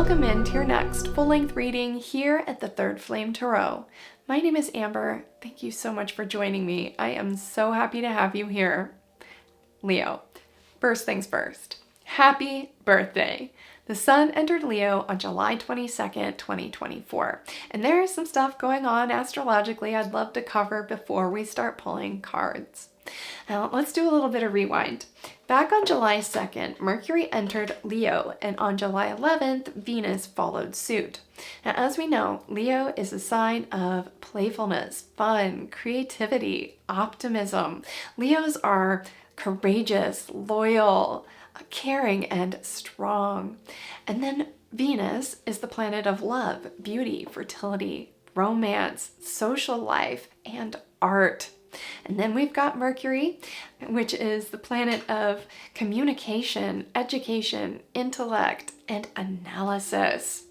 Welcome into your next full-length reading here at the Third Flame Tarot. My name is Amber. Thank you so much for joining me. I am so happy to have you here. Leo, first things first, happy birthday. The sun entered Leo on July 22nd, 2024. And there is some stuff going on astrologically I'd love to cover before we start pulling cards. Now, let's do a little bit of rewind. Back on July 2nd, Mercury entered Leo, and on July 11th, Venus followed suit. Now, as we know, Leo is a sign of playfulness, fun, creativity, optimism. Leos are courageous, loyal, caring, and strong. And then Venus is the planet of love, beauty, fertility, romance, social life, and art. And then we've got Mercury, which is the planet of communication, education, intellect, and analysis.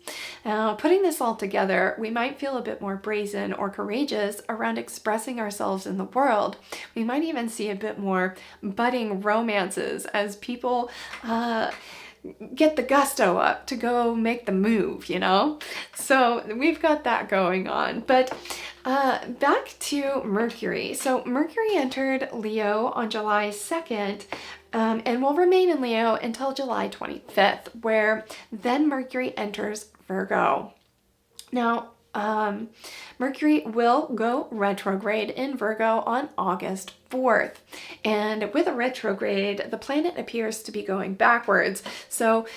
Now, putting this all together, we might feel a bit more brazen or courageous around expressing ourselves in the world. We might even see a bit more budding romances as people get the gusto up to go make the move, you know? So we've got that going on. But back to Mercury. So Mercury entered Leo on July 2nd and will remain in Leo until July 25th, where then Mercury enters Virgo. Now, Mercury will go retrograde in Virgo on August 4th. And with a retrograde, the planet appears to be going backwards. So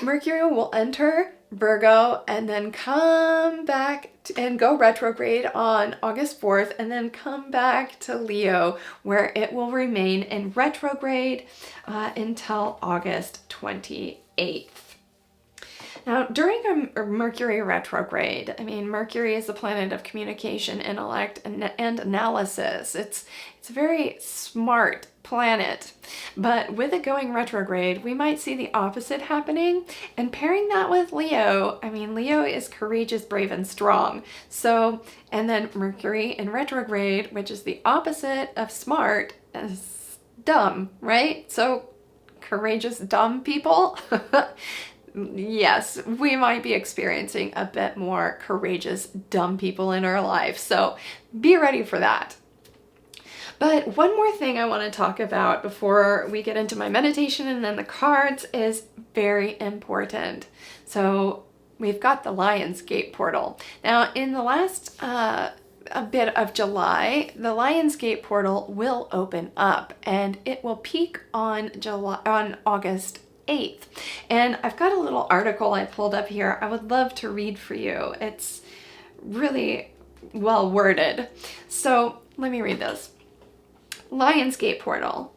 Mercury will enter Virgo and then come back and go retrograde on August 4th and then come back to Leo, where it will remain in retrograde until August 28th. Now, during a Mercury retrograde, Mercury is the planet of communication, intellect, and analysis. It's a very smart planet. But with it going retrograde, we might see the opposite happening. And pairing that with Leo, Leo is courageous, brave, and strong. So, and then Mercury in retrograde, which is the opposite of smart, is dumb, right? So, courageous, dumb people. Yes, we might be experiencing a bit more courageous, dumb people in our life. So be ready for that. But one more thing I want to talk about before we get into my meditation and then the cards is very important. So we've got the Lion's Gate portal. Now, in the last a bit of July, the Lion's Gate portal will open up and it will peak on August 8th. And I've got a little article I pulled up here I would love to read for you. It's really well worded. So let me read this. Lion's Gate portal.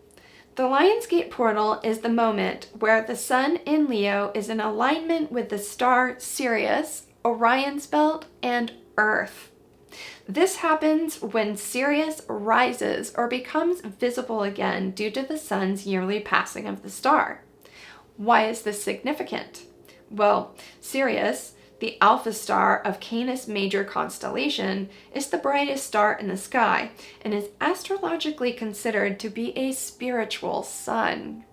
The Lion's Gate portal is the moment where the sun in Leo is in alignment with the star Sirius, Orion's belt, and Earth. This happens when Sirius rises or becomes visible again due to the sun's yearly passing of the star. Why is this significant? Well, Sirius, the alpha star of Canis Major constellation, is the brightest star in the sky and is astrologically considered to be a spiritual sun.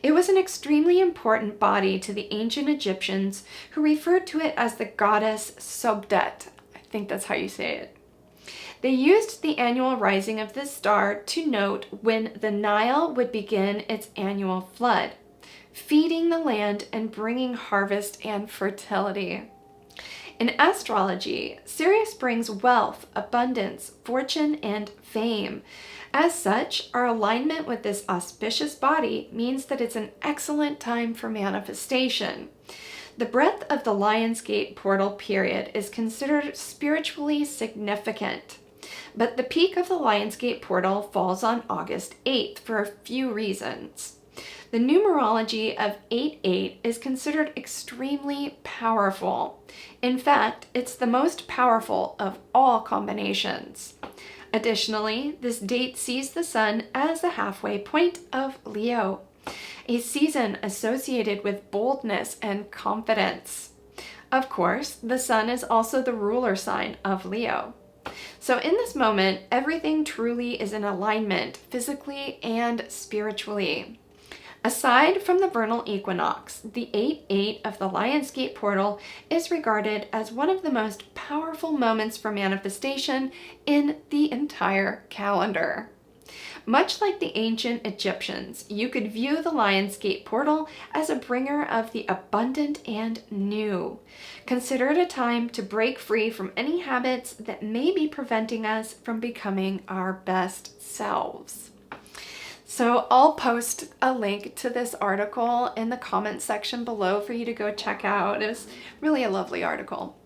It was an extremely important body to the ancient Egyptians, who referred to it as the goddess Sobdet. I think that's how you say it. They used the annual rising of this star to note when the Nile would begin its annual flood, feeding the land and bringing harvest and fertility. In astrology, Sirius brings wealth, abundance, fortune, and fame. As such, our alignment with this auspicious body means that it's an excellent time for manifestation. The breadth of the Lion's Gate portal period is considered spiritually significant. But the peak of the Lion's Gate portal falls on August 8th for a few reasons. The numerology of 88 is considered extremely powerful. In fact, it's the most powerful of all combinations. Additionally, this date sees the sun as the halfway point of Leo, a season associated with boldness and confidence. Of course, the sun is also the ruler sign of Leo. So in this moment, everything truly is in alignment, physically and spiritually. Aside from the vernal equinox, the 8-8 of the Lionsgate portal is regarded as one of the most powerful moments for manifestation in the entire calendar. Much like the ancient Egyptians, you could view the Lionsgate portal as a bringer of the abundant and new. Consider it a time to break free from any habits that may be preventing us from becoming our best selves. So I'll post a link to this article in the comments section below for you to go check out. It was really a lovely article.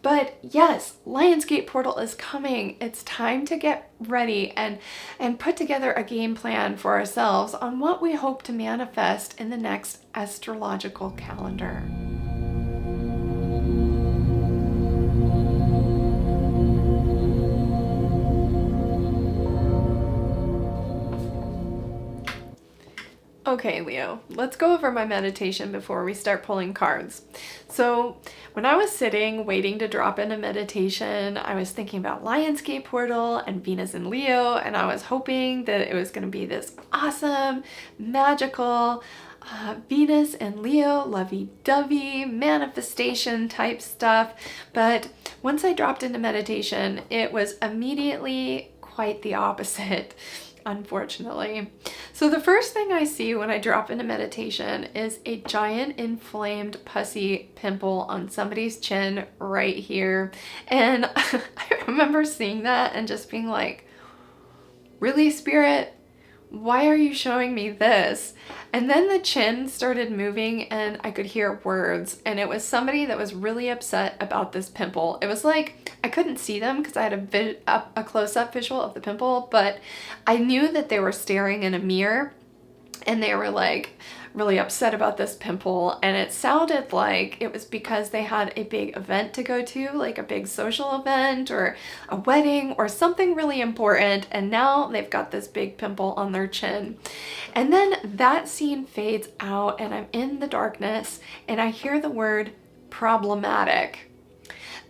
But yes, Lionsgate portal is coming. It's time to get ready and put together a game plan for ourselves on what we hope to manifest in the next astrological calendar. Okay, Leo, let's go over my meditation before we start pulling cards. So when I was sitting waiting to drop into meditation, I was thinking about Lionsgate portal and Venus in Leo, and I was hoping that it was going to be this awesome, magical Venus and Leo, lovey-dovey, manifestation type stuff. But once I dropped into meditation, it was immediately quite the opposite. Unfortunately. So the first thing I see when I drop into meditation is a giant inflamed pussy pimple on somebody's chin right here. And I remember seeing that and just being like, really, Spirit? Why are you showing me this? And then the chin started moving and I could hear words, and it was somebody that was really upset about this pimple. It was like I couldn't see them because I had a close-up visual of the pimple, but I knew that they were staring in a mirror and they were like really upset about this pimple, and it sounded like it was because they had a big event to go to, like a big social event or a wedding or something really important, and now they've got this big pimple on their chin. And then that scene fades out and I'm in the darkness and I hear the word problematic.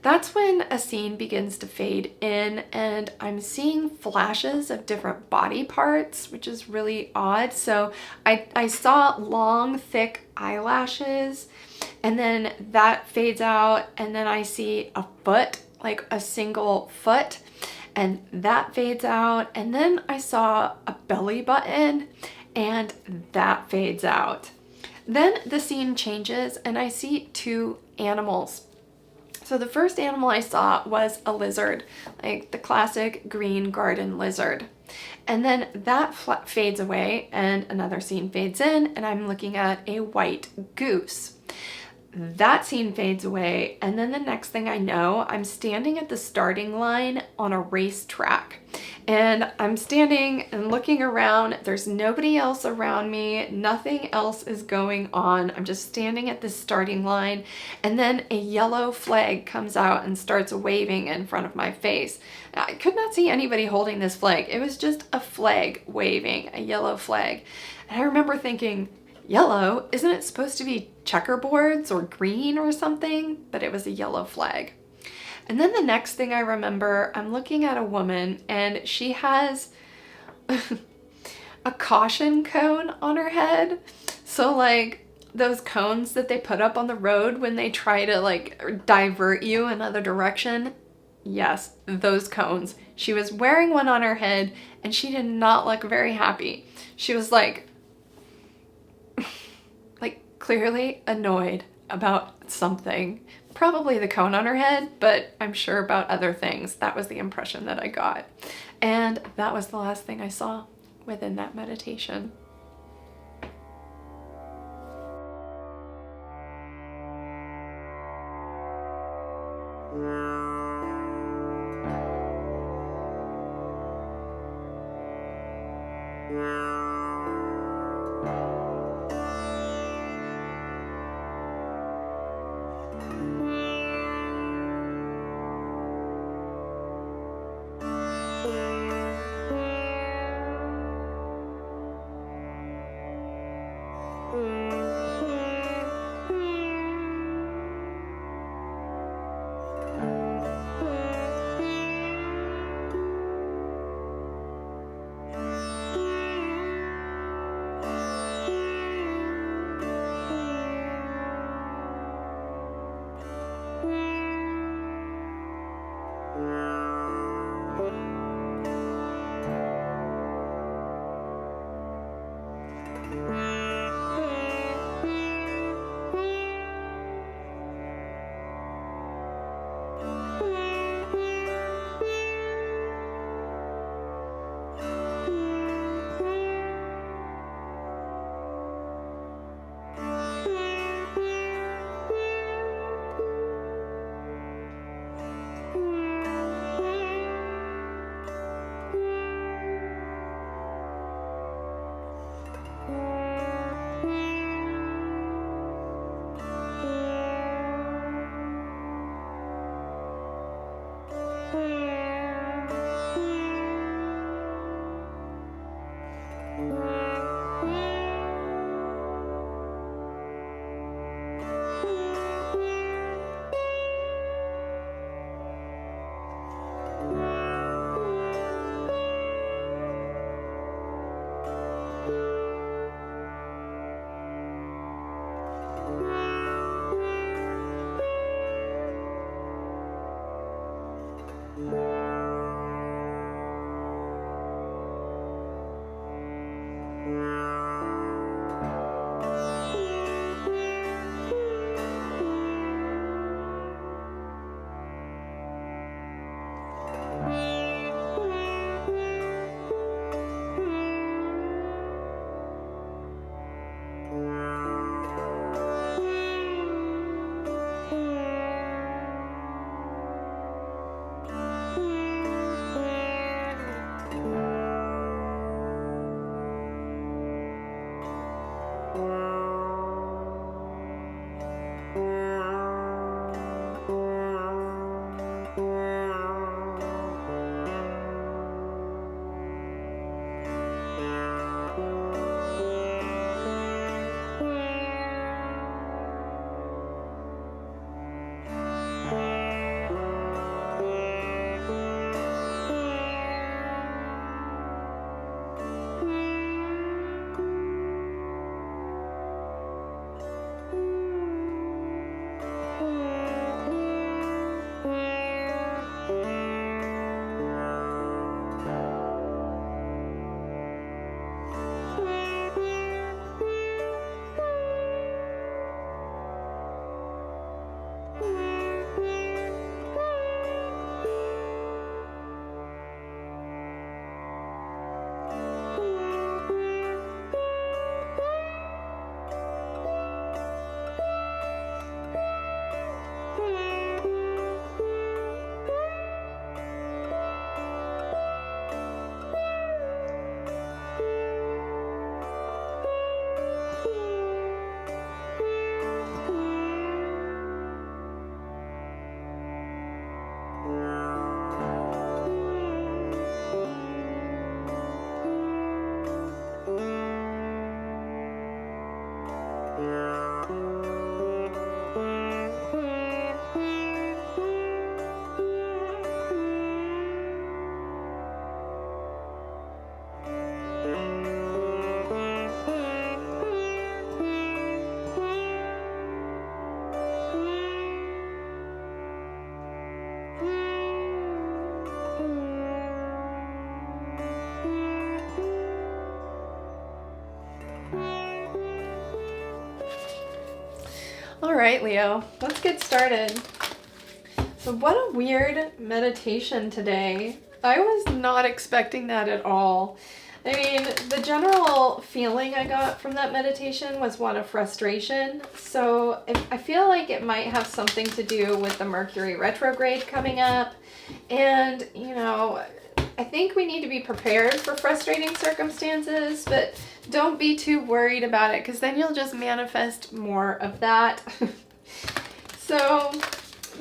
That's when a scene begins to fade in and I'm seeing flashes of different body parts, which is really odd. So I saw long, thick eyelashes, and then that fades out, and then I see a foot, like a single foot, and that fades out, and then I saw a belly button and that fades out. Then the scene changes and I see two animals. So the first animal I saw was a lizard, like the classic green garden lizard. And then that fades away and another scene fades in and I'm looking at a white goose. That scene fades away, and then the next thing I know, I'm standing at the starting line on a racetrack. And I'm standing and looking around. There's nobody else around me. Nothing else is going on. I'm just standing at the starting line, and then a yellow flag comes out and starts waving in front of my face. I could not see anybody holding this flag. It was just a flag waving, a yellow flag. And I remember thinking, yellow? Isn't it supposed to be checkerboards or green or something? But it was a yellow flag. And then the next thing I remember, I'm looking at a woman and she has a caution cone on her head. So like those cones that they put up on the road when they try to like divert you another direction. Yes, those cones. She was wearing one on her head and she did not look very happy. She was like clearly annoyed about something. Probably the cone on her head, but I'm sure about other things. That was the impression that I got. And that was the last thing I saw within that meditation. All right, Leo, let's get started. So what a weird meditation today. I was not expecting that at all. I mean, the general feeling I got from that meditation was one of frustration. So I feel like it might have something to do with the Mercury retrograde coming up. And, you know, I think we need to be prepared for frustrating circumstances, but don't be too worried about it, because then you'll just manifest more of that. So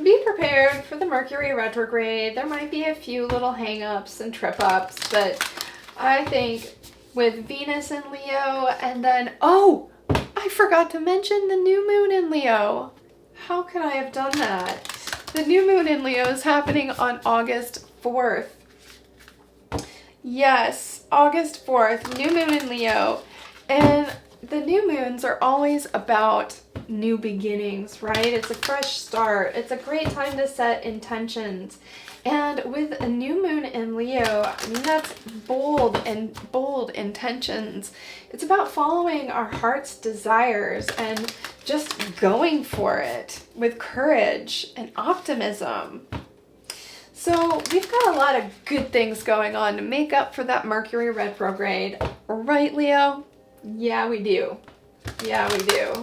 be prepared for the Mercury retrograde. There might be a few little hang-ups and trip-ups, but I think with Venus in Leo, and then, oh, I forgot to mention the new moon in Leo. How could I have done that? The new moon in Leo is happening on August 4th. Yes, August 4th, new moon in Leo. And the new moons are always about new beginnings, right? It's a fresh start. It's a great time to set intentions. And with a new moon in Leo, I mean, that's bold intentions. It's about following our heart's desires and just going for it with courage and optimism. So we've got a lot of good things going on to make up for that Mercury retrograde. Right, Leo? Yeah, we do. Yeah, we do.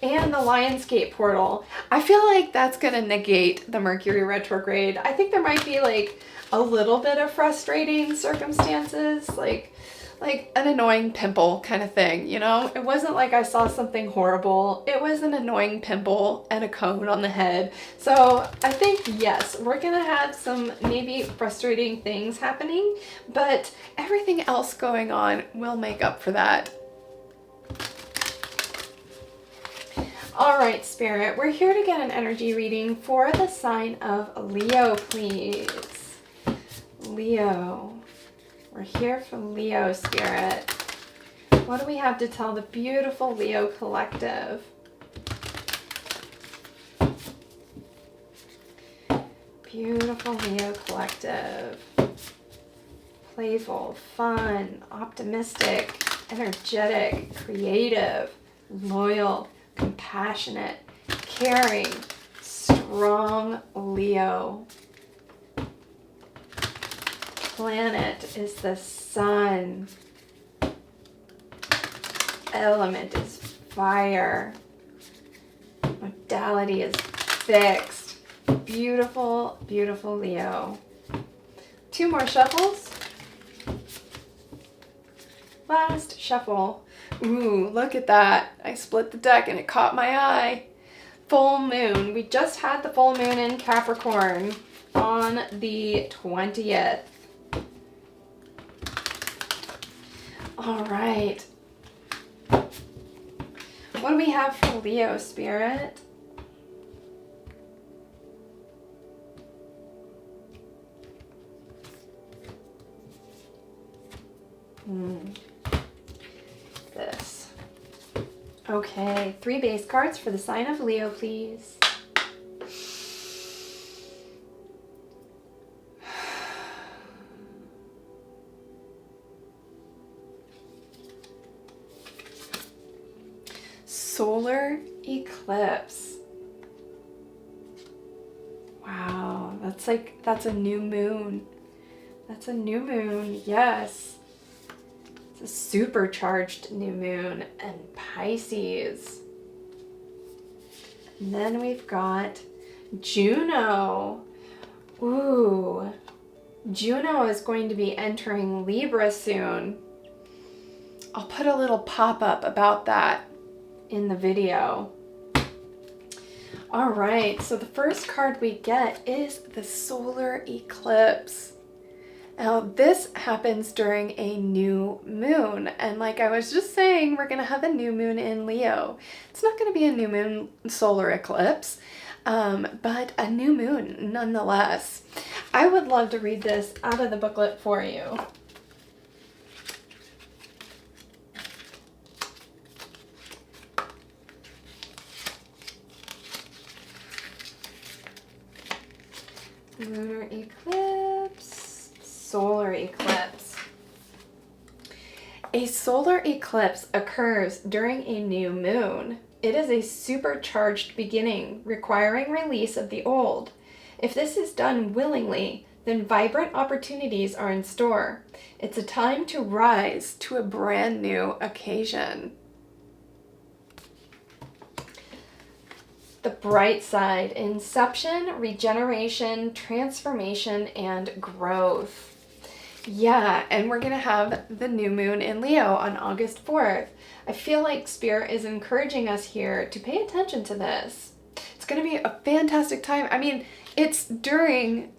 And the Lionsgate portal. I feel like that's going to negate the Mercury retrograde. I think there might be like a little bit of frustrating circumstances. Like, like an annoying pimple kind of thing, you know? It wasn't like I saw something horrible. It was an annoying pimple and a cone on the head. So I think, yes, we're gonna have some maybe frustrating things happening, but everything else going on will make up for that. All right, Spirit, we're here to get an energy reading for the sign of Leo, please. Leo. We're here for Leo, Spirit. What do we have to tell the beautiful Leo collective? Beautiful Leo collective. Playful, fun, optimistic, energetic, creative, loyal, compassionate, caring, strong Leo. Planet is the sun. Element is fire. Modality is fixed. Beautiful, beautiful Leo. 2 more shuffles. Last shuffle. Ooh, look at that. I split the deck and it caught my eye. Full moon. We just had the full moon in Capricorn on the 20th. All right. What do we have for Leo, Spirit? This. Okay, 3 base cards for the sign of Leo, please. Solar eclipse. Wow, that's a new moon. That's a new moon, yes. It's a supercharged new moon and Pisces. And then we've got Juno. Ooh, Juno is going to be entering Libra soon. I'll put a little pop-up about that in the video. All right, so the first card we get is the solar eclipse. Now this happens during a new moon, and like I was just saying, we're gonna have a new moon in Leo. It's not gonna be a new moon solar eclipse, but a new moon nonetheless. I would love to read this out of the booklet for you. Lunar eclipse, solar eclipse. A solar eclipse occurs during a new moon. It is a supercharged beginning, requiring release of the old. If this is done willingly, then vibrant opportunities are in store. It's a time to rise to a brand new occasion. The bright side: inception, regeneration, transformation, and growth. Yeah, and we're going to have the new moon in Leo on August 4th. I feel like Spirit is encouraging us here to pay attention to this. It's going to be a fantastic time. I mean, it's during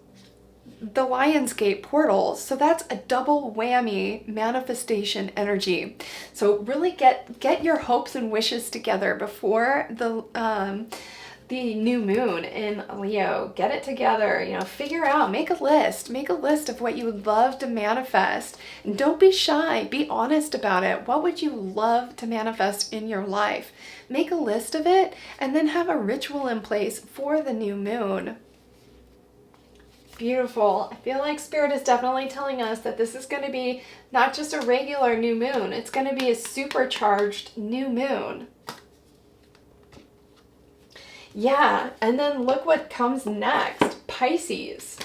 the Lionsgate portal, so that's a double whammy manifestation energy. So really get your hopes and wishes together before the new moon in Leo. Get it together, you know, figure out, make a list of what you would love to manifest. And don't be shy, be honest about it. What would you love to manifest in your life? Make a list of it and then have a ritual in place for the new moon. Beautiful. I feel like Spirit is definitely telling us that this is going to be not just a regular new moon, it's going to be a supercharged new moon. Yeah, and then look what comes next, Pisces.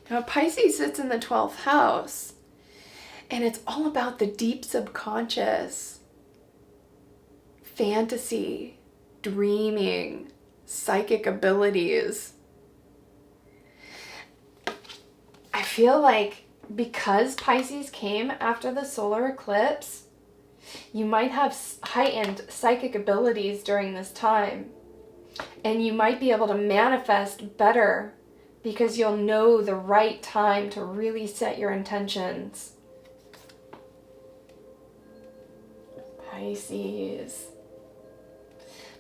Now Pisces sits in the 12th house, and it's all about the deep subconscious, fantasy, dreaming, psychic abilities. I feel like because Pisces came after the solar eclipse, you might have heightened psychic abilities during this time. And you might be able to manifest better because you'll know the right time to really set your intentions. Pisces.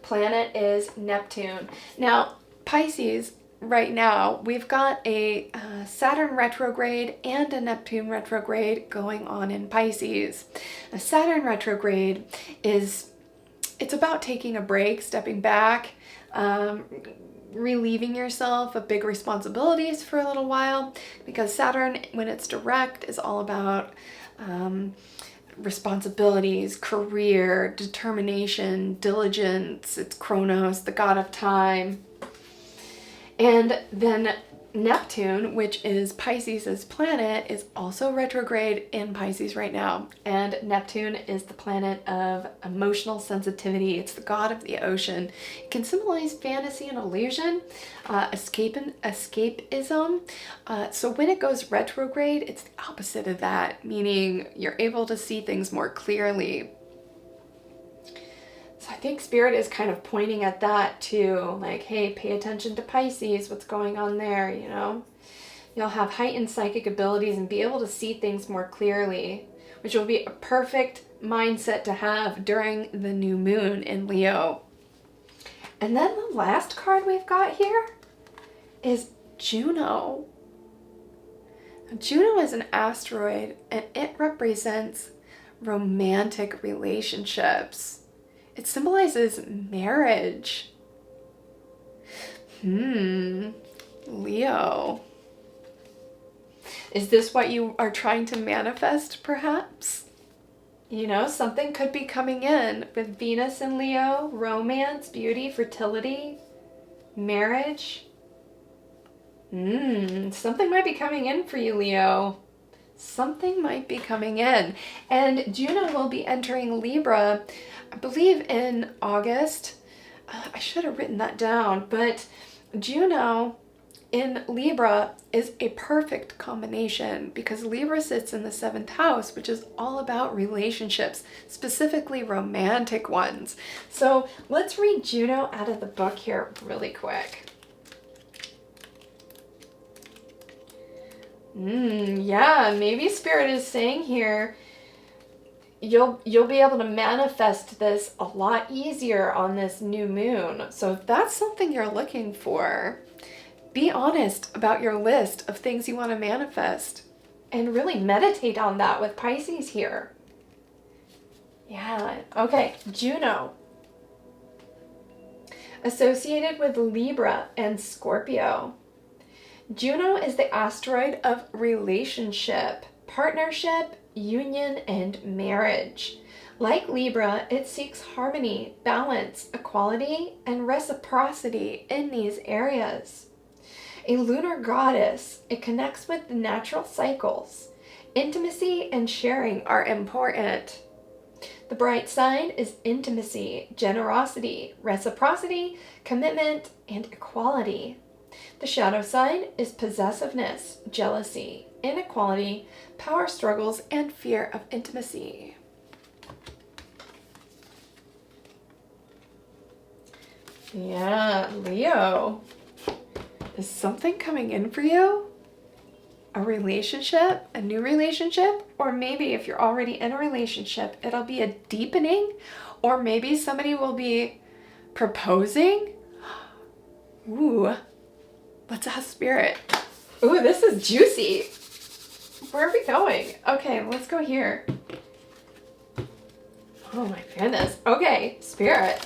Planet is Neptune. Now, Pisces, right now, we've got a Saturn retrograde and a Neptune retrograde going on in Pisces. A Saturn retrograde it's about taking a break, stepping back, relieving yourself of big responsibilities for a little while, because Saturn, when it's direct, is all about responsibilities, career, determination, diligence. It's Kronos, the god of time. And then Neptune, which is Pisces' planet, is also retrograde in Pisces right now. And Neptune is the planet of emotional sensitivity. It's the god of the ocean. It can symbolize fantasy and illusion, escapism. So when it goes retrograde, it's the opposite of that, meaning you're able to see things more clearly. So I think Spirit is kind of pointing at that too, like, hey, pay attention to Pisces, what's going on there, you know? You'll have heightened psychic abilities and be able to see things more clearly, which will be a perfect mindset to have during the new moon in Leo. And then the last card we've got here is Juno. Juno is an asteroid and it represents romantic relationships. It symbolizes marriage. Leo. Is this what you are trying to manifest, perhaps? You know, something could be coming in with Venus and Leo, romance, beauty, fertility, marriage. Something might be coming in for you, Leo. Something might be coming in. And Juno will be entering Libra, I believe in August. I should have written that down, but Juno in Libra is a perfect combination because Libra sits in the 7th house, which is all about relationships, specifically romantic ones. So let's read Juno out of the book here really quick. Yeah, maybe Spirit is saying here, you'll be able to manifest this a lot easier on this new moon. So if that's something you're looking for, be honest about your list of things you want to manifest and really meditate on that with Pisces here. Yeah, okay, Juno. Associated with Libra and Scorpio. Juno is the asteroid of relationship, partnership, union, and marriage. Like Libra, it seeks harmony, balance, equality, and reciprocity in these areas. A lunar goddess, it connects with the natural cycles. Intimacy and sharing are important. The bright side is intimacy, generosity, reciprocity, commitment, and equality. The shadow side is possessiveness, jealousy, inequality, power struggles, and fear of intimacy. Yeah, Leo. Is something coming in for you? A relationship, a new relationship, or maybe if you're already in a relationship, it'll be a deepening, or maybe somebody will be proposing. Ooh, let's ask Spirit. Ooh, this is juicy. Where are we going? Okay, let's go here. Oh my goodness. Okay, Spirit.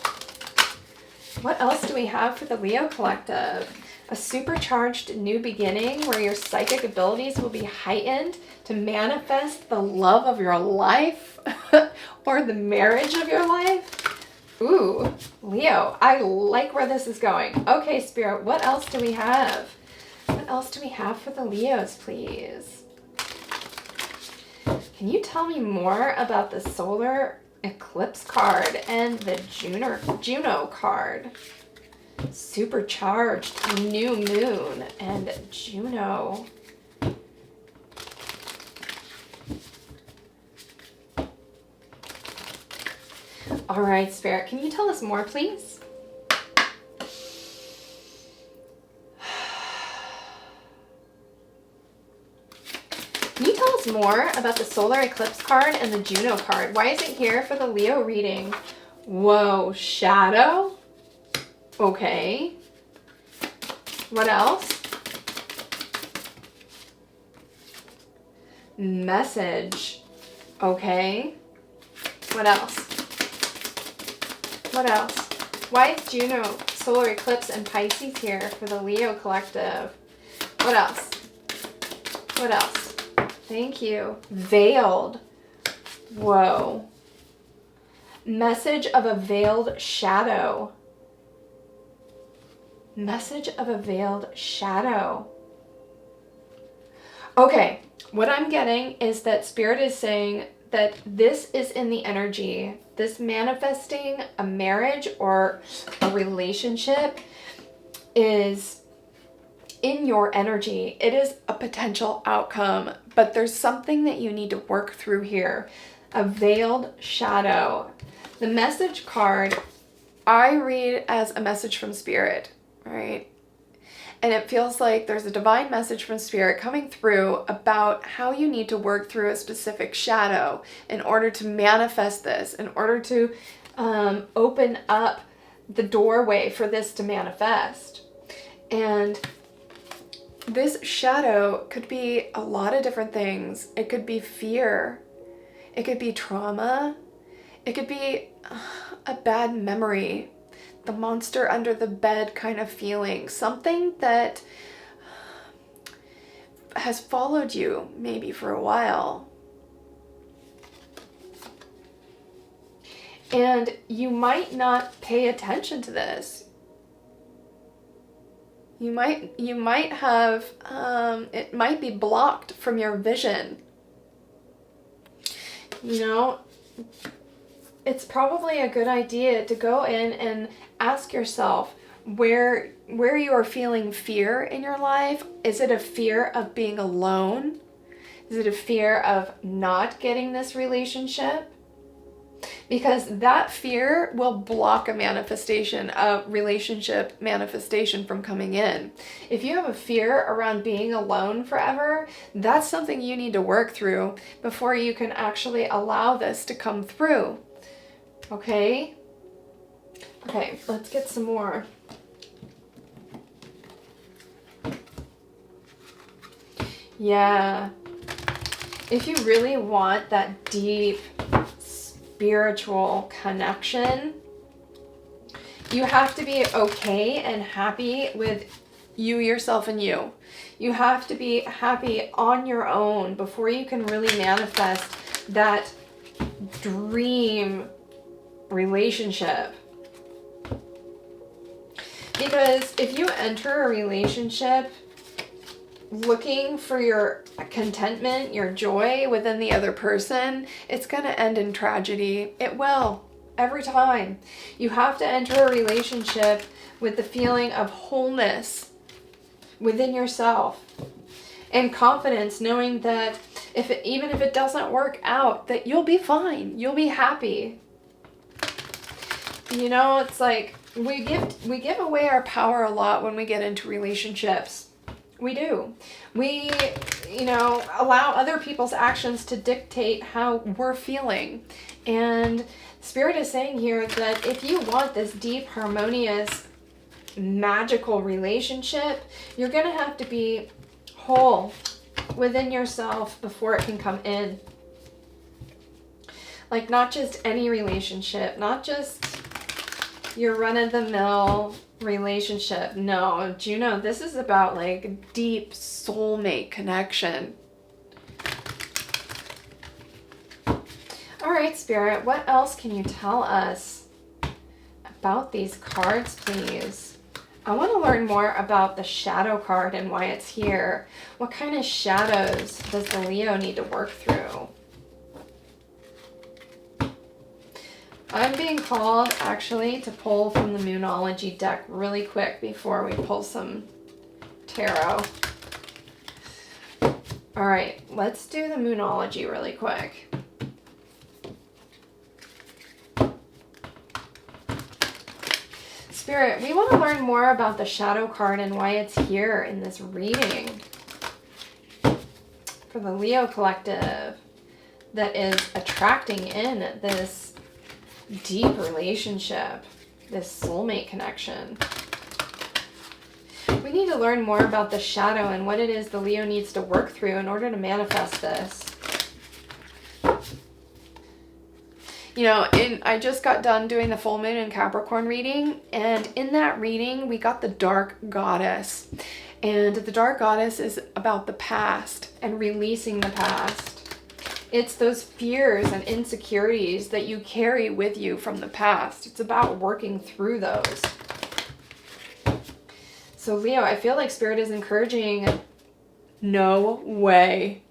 What else do we have for the Leo Collective? A supercharged new beginning where your psychic abilities will be heightened to manifest the love of your life or the marriage of your life. Ooh, Leo, I like where this is going. Okay, Spirit, what else do we have? What else do we have for the Leos, please? Can you tell me more about the solar eclipse card and the Juno card? Supercharged new moon and Juno. All right, Spirit, can you tell us more, please? Can you tell us more about the solar eclipse card and the Juno card? Why is it here for the Leo reading? Whoa, shadow? Okay. What else? Message. Okay. What else? What else? Why is Juno, solar eclipse, and Pisces here for the Leo collective? What else? What else? Thank you. Veiled. Whoa. Message of a veiled shadow. Message of a veiled shadow. Okay, what I'm getting is that Spirit is saying that this is in the energy. This manifesting a marriage or a relationship is in your energy. It is a potential outcome, but there's something that you need to work through here. A veiled shadow. The message card, I read as a message from Spirit, right? And it feels like there's a divine message from Spirit coming through about how you need to work through a specific shadow in order to manifest this, in order to open up the doorway for this to manifest. And this shadow could be a lot of different things. It could be fear. It could be trauma. It could be a bad memory. The monster under the bed kind of feeling. Something that has followed you maybe for a while. And you might not pay attention to this. You might have, it might be blocked from your vision. You know, it's probably a good idea to go in and ask yourself where you are feeling fear in your life. Is it a fear of being alone? Is it a fear of not getting this relationship? Because that fear will block a manifestation, a relationship manifestation from coming in. If you have a fear around being alone forever, that's something you need to work through before you can actually allow this to come through. Okay? Okay, let's get some more. Yeah. If you really want that deep spiritual connection, you have to be okay and happy with you, yourself, and you. You have to be happy on your own before you can really manifest that dream relationship. Because if you enter a relationship looking for your contentment, your joy within the other person, it's going to end in tragedy. It will. Every time. You have to enter a relationship with the feeling of wholeness within yourself and confidence, knowing that even if it doesn't work out, that you'll be fine. You'll be happy. You know, it's like we give away our power a lot when we get into relationships. We do. We, allow other people's actions to dictate how we're feeling. And Spirit is saying here that if you want this deep, harmonious, magical relationship, you're going to have to be whole within yourself before it can come in. Like, not just any relationship, not just your run-of-the-mill relationship. No, Juno, this is about like deep soulmate connection. All right, Spirit, what else can you tell us about these cards, please? I want to learn more about the shadow card and why it's here. What kind of shadows does the Leo need to work through? I'm being called, actually, to pull from the Moonology deck really quick before we pull some tarot. All right, let's do the Moonology really quick. Spirit, we want to learn more about the shadow card and why it's here in this reading for the Leo collective that is attracting in this deep relationship, this soulmate connection. We need to learn more about the shadow and what it is the Leo needs to work through in order to manifest this. You know, I just got done doing the full moon and Capricorn reading, and in that reading we got the dark goddess. And the dark goddess is about the past and releasing the past. It's those fears and insecurities that you carry with you from the past. It's about working through those. So Leo, I feel like Spirit is encouraging, no way.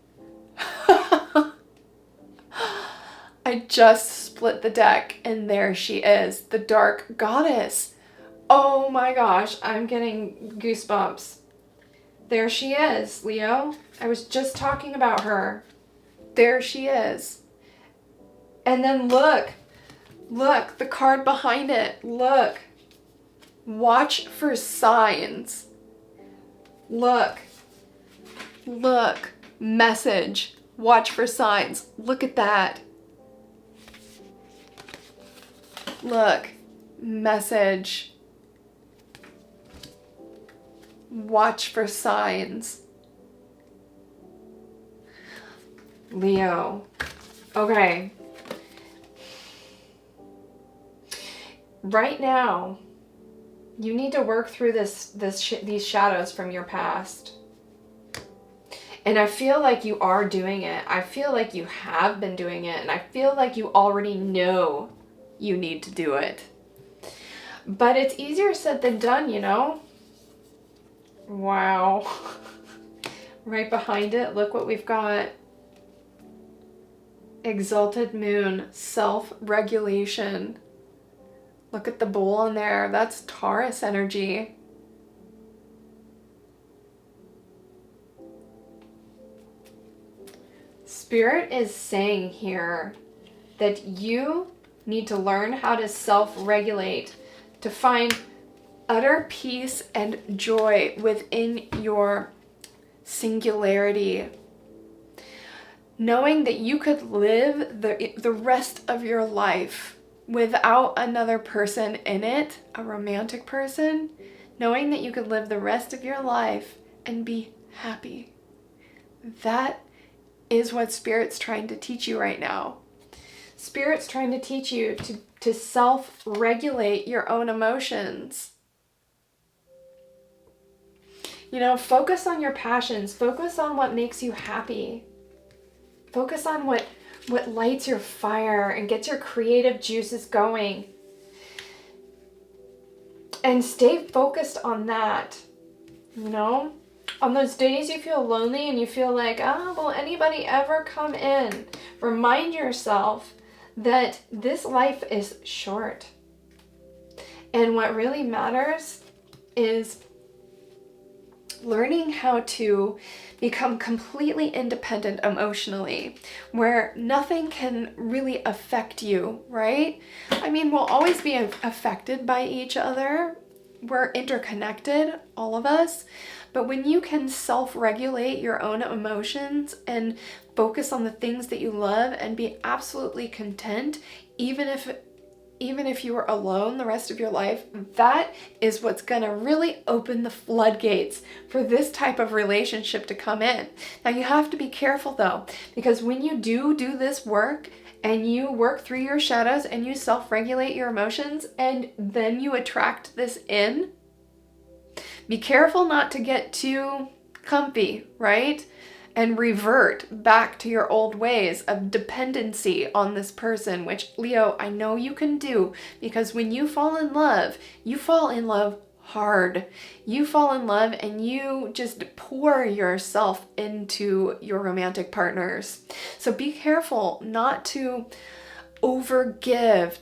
I just split the deck and there she is, the dark goddess. Oh my gosh, I'm getting goosebumps. There she is, Leo. I was just talking about her. There she is. And then look, the card behind it, look. Watch for signs. Look, message, watch for signs. Look at that. Look, message, watch for signs. Leo. Okay. Right now, you need to work through these shadows from your past. And I feel like you are doing it. I feel like you have been doing it. And I feel like you already know you need to do it. But it's easier said than done, you know? Wow. Right behind it, look what we've got. Exalted moon, self-regulation. Look at the bull on there. That's Taurus energy. Spirit is saying here that you need to learn how to self-regulate, to find utter peace and joy within your singularity. Knowing that you could live the rest of your life without another person in it, a romantic person, knowing that you could live the rest of your life and be happy. That is what Spirit's trying to teach you right now. Spirit's trying to teach you to self-regulate your own emotions. You know, focus on your passions. Focus on what makes you happy. Focus on what lights your fire and gets your creative juices going. And stay focused on that, you know? On those days you feel lonely and you feel like, will anybody ever come in? Remind yourself that this life is short. And what really matters is learning how to become completely independent emotionally, where nothing can really affect you, right? I mean, we'll always be affected by each other. We're interconnected, all of us. But when you can self-regulate your own emotions and focus on the things that you love and be absolutely content, even if you are alone the rest of your life, that is what's gonna really open the floodgates for this type of relationship to come in. Now you have to be careful though, because when you do this work and you work through your shadows and you self-regulate your emotions and then you attract this in, be careful not to get too comfy, right? And revert back to your old ways of dependency on this person, which, Leo, I know you can do, because when you fall in love hard. You fall in love and you just pour yourself into your romantic partners. So be careful not to overgive,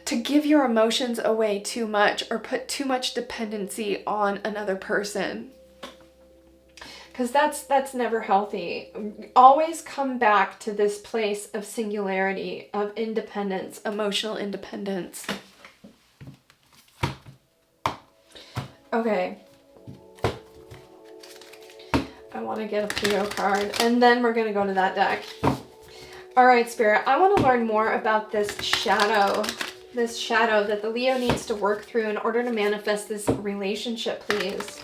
to give your emotions away too much or put too much dependency on another person. because that's never healthy. Always come back to this place of singularity, of independence, emotional independence. Okay. I want to get a Pluto card, and then we're going to go to that deck. All right, Spirit, I want to learn more about this shadow that the Leo needs to work through in order to manifest this relationship, please.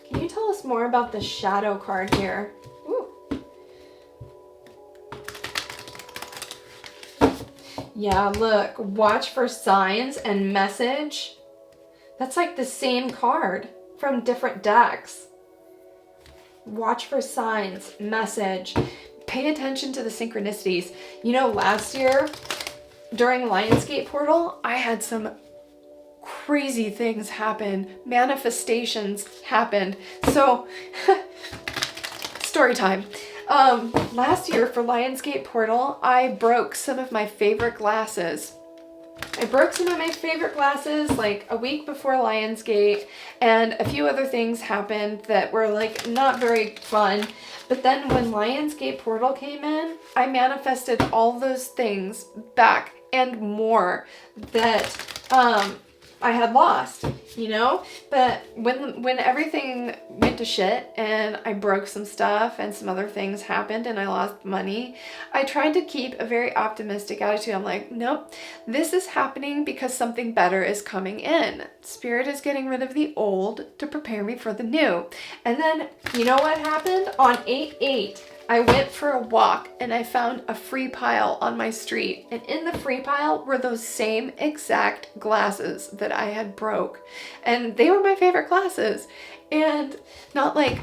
Can you tell us more about the shadow card here? Ooh. Yeah, look, watch for signs and message. That's like the same card from different decks. Watch for signs, message. Pay attention to the synchronicities. You know, last year during Lionsgate Portal, I had some crazy things happen. Manifestations happened. So, story time. Last year for Lionsgate Portal, I broke some of my favorite glasses. Like a week before Lionsgate, and a few other things happened that were like not very fun. But then when Lionsgate Portal came in, I manifested all those things back and more that I had lost, you know? But when everything went to shit and I broke some stuff and some other things happened and I lost money, I tried to keep a very optimistic attitude. I'm like, nope, this is happening because something better is coming in. Spirit is getting rid of the old to prepare me for the new. And then, you know what happened? On 8/8, I went for a walk and I found a free pile on my street. And in the free pile were those same exact glasses that I had broke. And they were my favorite glasses. And not like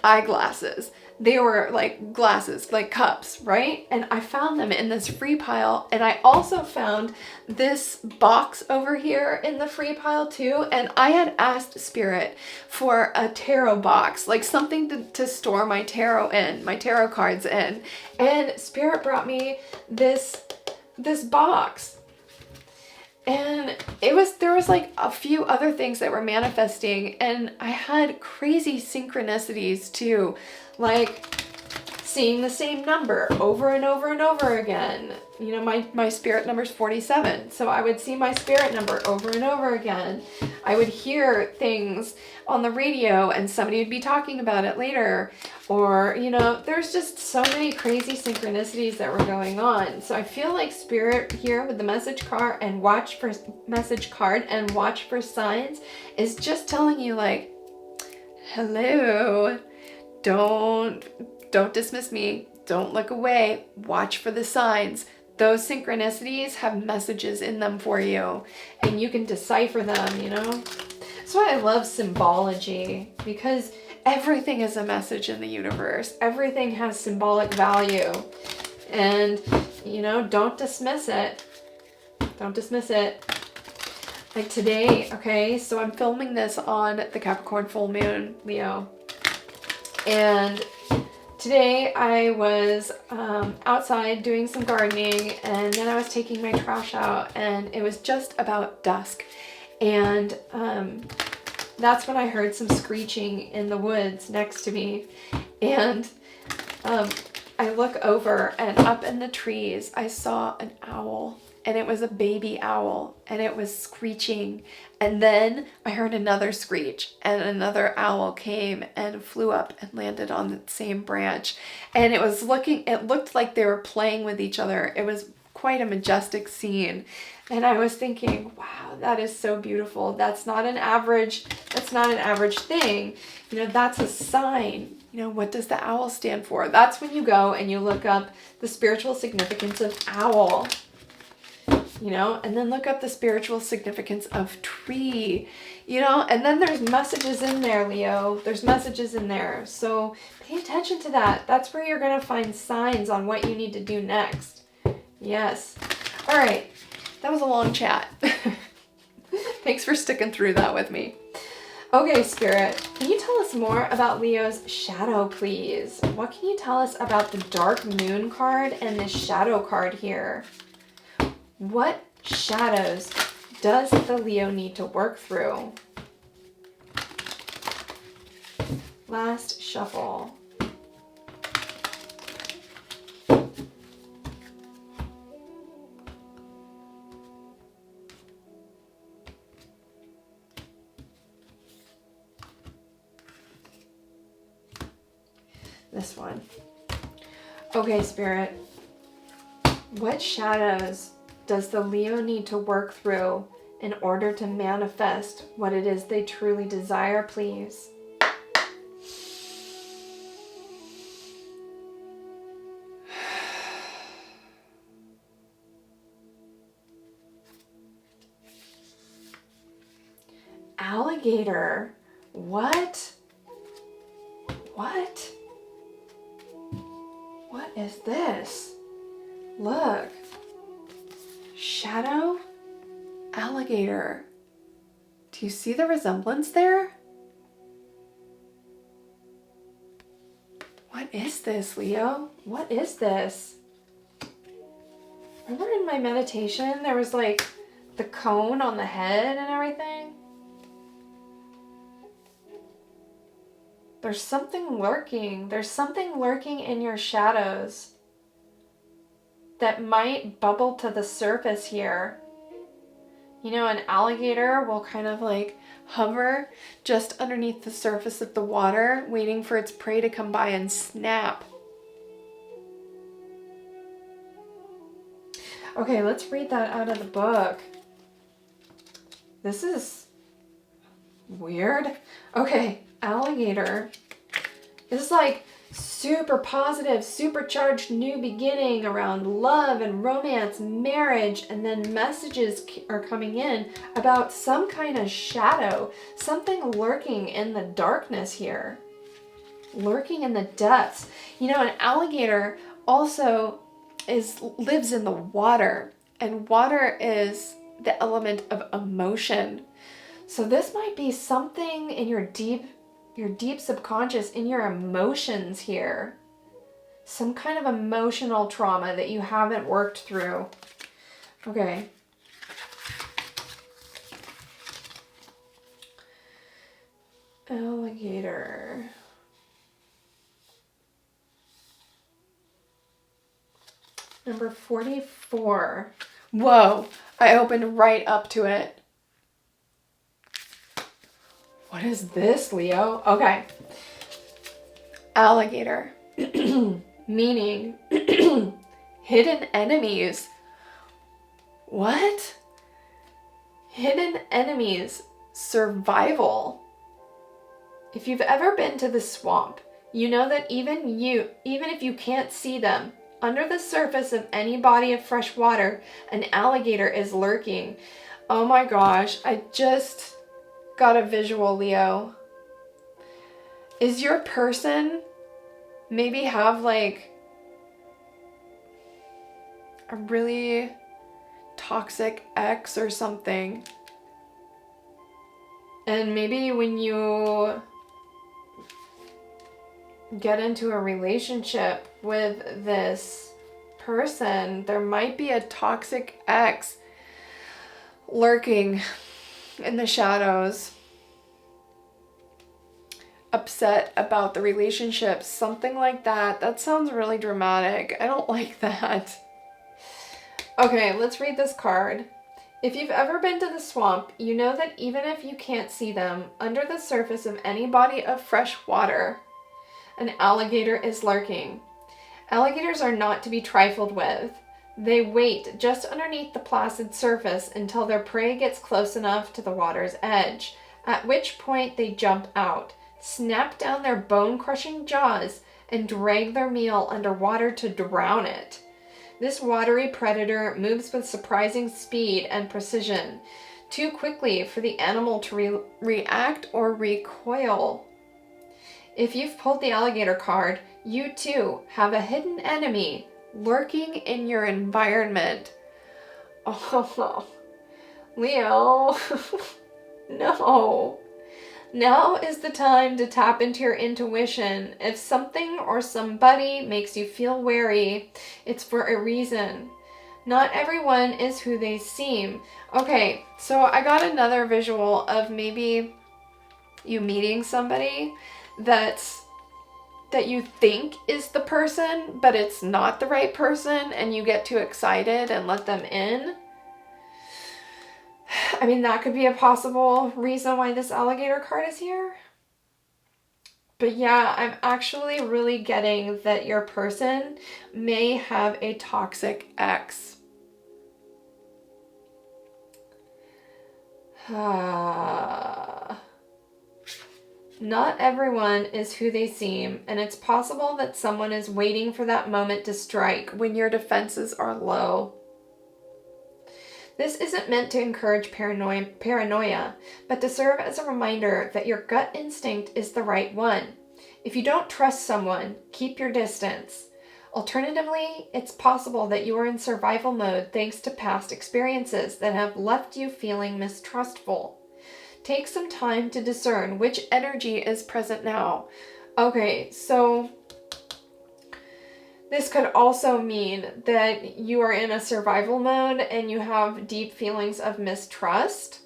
eyeglasses. They were like glasses, like cups, right? And I found them in this free pile. And I also found this box over here in the free pile too. And I had asked Spirit for a tarot box, like something to store my tarot cards in. And Spirit brought me this box. And there was like a few other things that were manifesting, and I had crazy synchronicities too, like seeing the same number over and over and over again. You know, my spirit number is 47, so I would see my spirit number over and over again. I would hear things on the radio and somebody would be talking about it later, or, you know, there's just so many crazy synchronicities that were going on. So I feel like Spirit here with the message card and watch for signs is just telling you like, hello, don't dismiss me. Don't look away. Watch for the signs. Those synchronicities have messages in them for you, and you can decipher them, you know? That's why I love symbology, because everything is a message in the universe. Everything has symbolic value. And, you know, don't dismiss it. Don't dismiss it. Like today, okay, so I'm filming this on the Capricorn full moon, Leo. And today I was outside doing some gardening, and then I was taking my trash out, and it was just about dusk. And that's when I heard some screeching in the woods next to me. And I look over, and up in the trees I saw an owl. And it was a baby owl, and it was screeching. And then I heard another screech, and another owl came and flew up and landed on the same branch. And it looked like they were playing with each other. It was quite a majestic scene. And I was thinking, wow, that is so beautiful. That's not an average thing. You know, that's a sign. You know, what does the owl stand for? That's when you go and you look up the spiritual significance of owl. You know, and then look up the spiritual significance of tree, you know, and then there's messages in there, Leo. There's messages in there. So pay attention to that. That's where you're going to find signs on what you need to do next. Yes. All right. That was a long chat. Thanks for sticking through that with me. Okay, Spirit, can you tell us more about Leo's shadow, please? What can you tell us about the Dark Moon card and this shadow card here? What shadows does the Leo need to work through? Last shuffle. This one. Okay, Spirit. What shadows does the Leo need to work through in order to manifest what it is they truly desire, please? Alligator. What? What? What is this? Look. Shadow? Alligator. Do you see the resemblance there? What is this, Leo? What is this? Remember in my meditation, there was like the cone on the head and everything? There's something lurking. There's something lurking in your shadows that might bubble to the surface here. You know, an alligator will kind of like hover just underneath the surface of the water, waiting for its prey to come by and snap. Okay, let's read that out of the book. This is weird. Okay, alligator is like super positive, supercharged new beginning around love and romance, marriage, and then messages are coming in about some kind of shadow, something lurking in the darkness here, lurking in the depths. You know, an alligator also lives in the water, and water is the element of emotion. So this might be something in your deep subconscious, in your emotions here. Some kind of emotional trauma that you haven't worked through. Okay. Alligator. Number 44. Whoa, I opened right up to it. What is this, Leo? Okay. Alligator. Meaning hidden enemies. What? Hidden enemies. Survival. If you've ever been to the swamp, you know that even if you can't see them, under the surface of any body of fresh water, an alligator is lurking. Oh my gosh, I just got a visual, Leo. Is your person maybe have like a really toxic ex or something? And maybe when you get into a relationship with this person, there might be a toxic ex lurking in the shadows, upset about the relationship, something like that. That sounds really dramatic. I don't like that. Okay, let's read this card. If you've ever been to the swamp, you know that even if you can't see them, under the surface of any body of fresh water, an alligator is lurking. Alligators are not to be trifled with. They wait just underneath the placid surface until their prey gets close enough to the water's edge, at which point they jump out, snap down their bone-crushing jaws, and drag their meal underwater to drown it. This watery predator moves with surprising speed and precision, too quickly for the animal to react or recoil. If you've pulled the alligator card, you too have a hidden enemy lurking in your environment. Oh, Leo, no. Now is the time to tap into your intuition. If something or somebody makes you feel wary, it's for a reason. Not everyone is who they seem. Okay, so I got another visual of maybe you meeting somebody that you think is the person, but it's not the right person, and you get too excited and let them in. I mean, that could be a possible reason why this alligator card is here. But yeah, I'm actually really getting that your person may have a toxic ex. Not everyone is who they seem, and it's possible that someone is waiting for that moment to strike when your defenses are low. This isn't meant to encourage paranoia, but to serve as a reminder that your gut instinct is the right one. If you don't trust someone, keep your distance. Alternatively, it's possible that you are in survival mode thanks to past experiences that have left you feeling mistrustful. Take some time to discern which energy is present now. Okay, so this could also mean that you are in a survival mode and you have deep feelings of mistrust.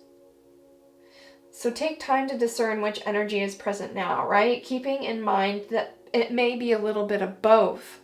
So take time to discern which energy is present now, right? Keeping in mind that it may be a little bit of both.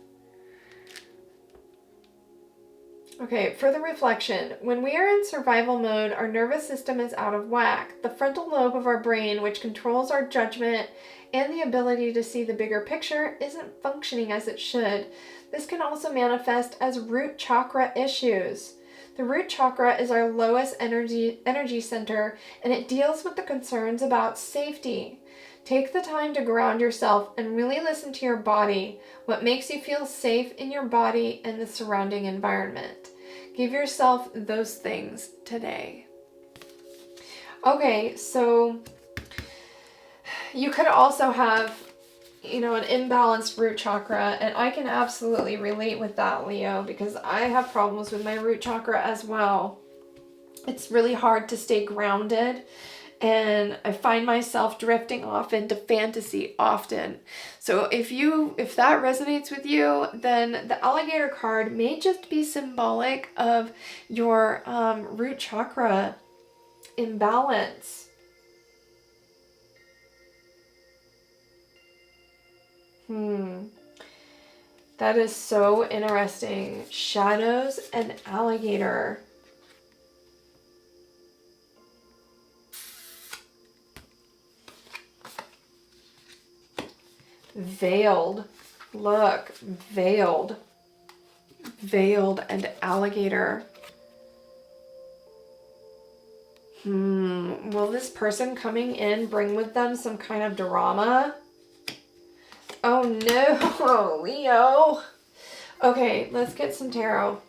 Okay, further reflection. When we are in survival mode, our nervous system is out of whack. The frontal lobe of our brain, which controls our judgment and the ability to see the bigger picture, isn't functioning as it should. This can also manifest as root chakra issues. The root chakra is our lowest energy center, and it deals with the concerns about safety. Take the time to ground yourself and really listen to your body, what makes you feel safe in your body and the surrounding environment. Give yourself those things today. Okay, so you could also have, an imbalanced root chakra, and I can absolutely relate with that, Leo, because I have problems with my root chakra as well. It's really hard to stay grounded, and I find myself drifting off into fantasy often. So if that resonates with you, then the alligator card may just be symbolic of your root chakra imbalance. That is so interesting. Shadows and alligator. Veiled. Look, veiled. Veiled and alligator. Will this person coming in bring with them some kind of drama? Oh no, Leo. Okay, let's get some tarot.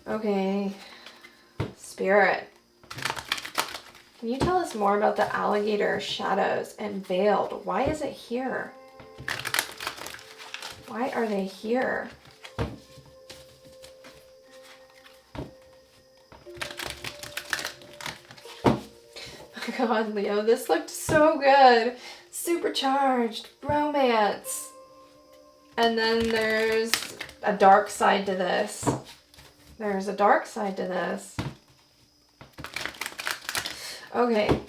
Okay, Spirit. Can you tell us more about the alligator, shadows, and veiled? Why is it here? Why are they here? Oh my God, Leo, this looked so good. Supercharged, romance. And then there's a dark side to this. There's a dark side to this. Okay.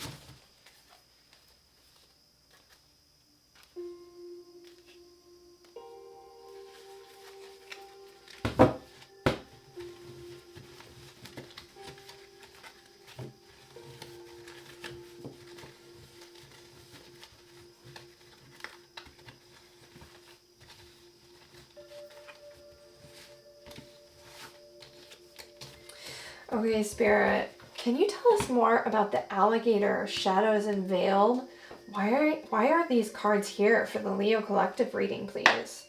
Okay, Spirit, can you tell us more about the alligator, shadows, and veiled? Why are these cards here for the Leo Collective reading, please?